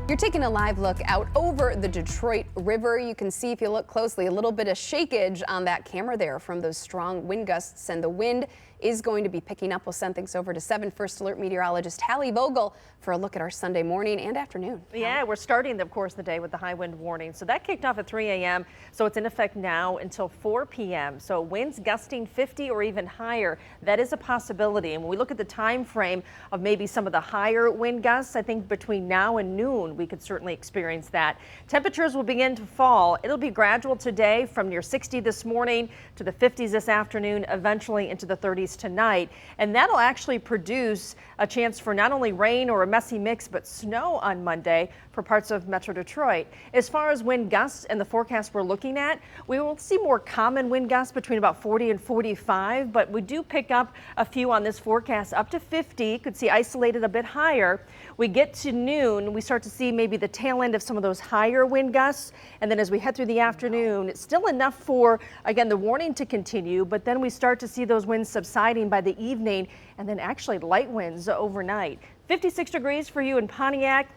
You're taking a live look out over the Detroit River. You can see, if you look closely, a little bit of shakeage on that camera there from those strong wind gusts, and the wind is going to be picking up. We'll send things over to 7 First Alert meteorologist Hallie Vogel for a look at our Sunday morning and afternoon. Yeah, we're starting, of course, the day with the high wind warning. So that kicked off at 3 a.m. So it's in effect now until 4 p.m. So winds gusting 50 or even higher. That is a possibility. And when we look at the time frame of maybe some of the higher wind gusts, I think between now and noon, we could certainly experience that. Temperatures will begin to fall. It'll be gradual today from near 60 this morning to the 50s this afternoon, eventually into the 30s tonight. And that'll actually produce a chance for not only rain or a messy mix, but snow on Monday for parts of Metro Detroit. As far as wind gusts and the forecast we're looking at, we will see more common wind gusts between about 40 and 45, but we do pick up a few on this forecast up to 50. Could see isolated a bit higher. We get to noon, we start to see maybe the tail end of some of those higher wind gusts. And then as we head through the afternoon, it's still enough for, again, the warning to continue, but then we start to see those winds subsiding by the evening, and then actually light winds overnight. 56 degrees for you in Pontiac.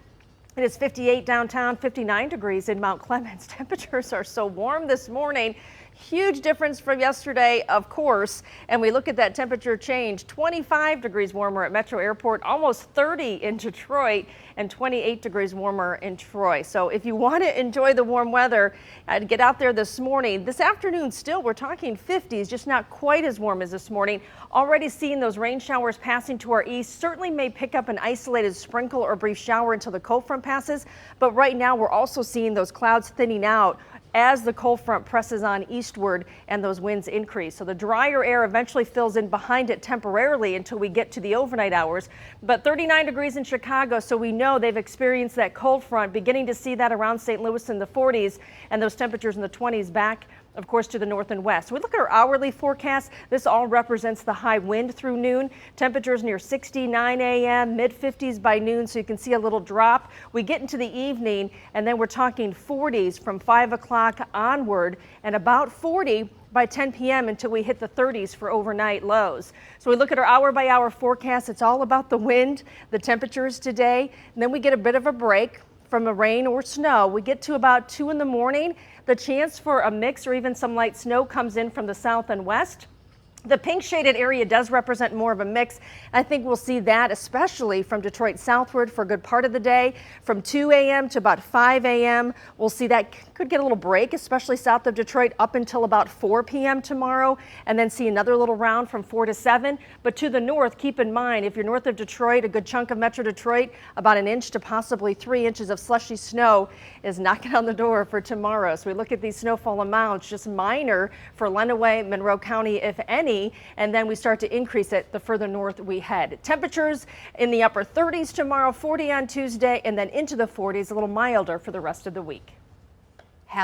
It is 58 downtown, 59 degrees in Mount Clemens. Temperatures are so warm this morning. Huge difference from yesterday, of course. And we look at that temperature change, 25 degrees warmer at Metro Airport, almost 30 in Detroit, and 28 degrees warmer in Troy. So if you want to enjoy the warm weather, get out there this morning. This afternoon still, we're talking 50s, just not quite as warm as this morning. Already seeing those rain showers passing to our east. Certainly may pick up an isolated sprinkle or brief shower until the cold front passes. But right now we're also seeing those clouds thinning out as the cold front presses on eastward and those winds increase. So the drier air eventually fills in behind it temporarily until we get to the overnight hours. But 39 degrees in Chicago, so we know they've experienced that cold front, beginning to see that around St. Louis in the 40s, and those temperatures in the 20s back, of course, to the north and west. We look at our hourly forecast. This all represents the high wind through noon. Temperatures near 69 a.m., mid 50s by noon, so you can see a little drop. We get into the evening, and then we're talking 40s from 5 o'clock onward, and about 40 by 10 p.m. until we hit the 30s for overnight lows. So we look at our hour-by-hour forecast. It's all about the wind, the temperatures today, and then we get a bit of a break from the rain or snow. We get to about 2 in the morning. The chance for a mix or even some light snow comes in from the south and west. The pink shaded area does represent more of a mix. I think we'll see that especially from Detroit southward for a good part of the day. From 2 a.m. to about 5 a.m. we'll see that could get a little break, especially south of Detroit, up until about 4 p.m. tomorrow, and then see another little round from 4 to 7. But to the north, keep in mind, if you're north of Detroit, a good chunk of Metro Detroit, about 1 inch to possibly 3 inches of slushy snow is knocking on the door for tomorrow. So we look at these snowfall amounts, just minor for Lenawee, Monroe County, if any. And then we start to increase it the further north we head. Temperatures in the upper 30s tomorrow, 40 on Tuesday, and then into the 40s, a little milder for the rest of the week.